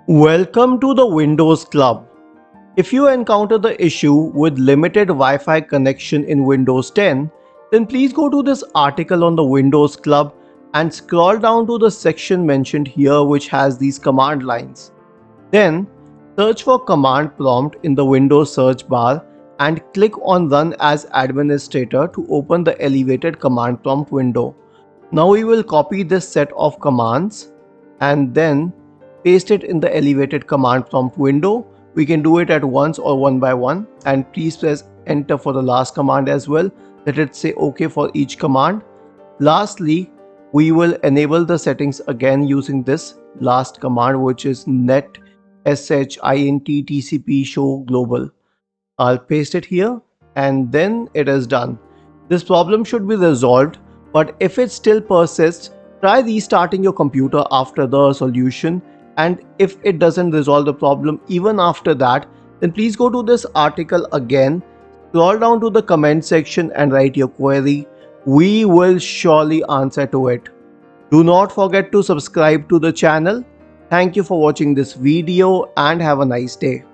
Welcome to the Windows Club. If you encounter the issue with limited Wi-Fi connection in Windows 10, then please go to this article on the Windows Club and scroll down to the section mentioned here which has these command lines. Then search for command prompt in the Windows search bar and click on Run as Administrator to open the elevated command prompt window. Now we will copy this set of commands and then paste it in the elevated command prompt window. We can do it at once or one by one, and please press enter for the last command as well. Let it say OK for each command. Lastly, we will enable the settings again using this last command, which is net shint tcp show global. I'll paste it here and then it is done. This problem should be resolved, but if it still persists, try restarting your computer after the solution, and if it doesn't resolve the problem even after that, then please go to this article again, scroll down to the comment section and write your query. We will surely answer to it. Do not forget to subscribe to the channel. Thank you for watching this video and have a nice day.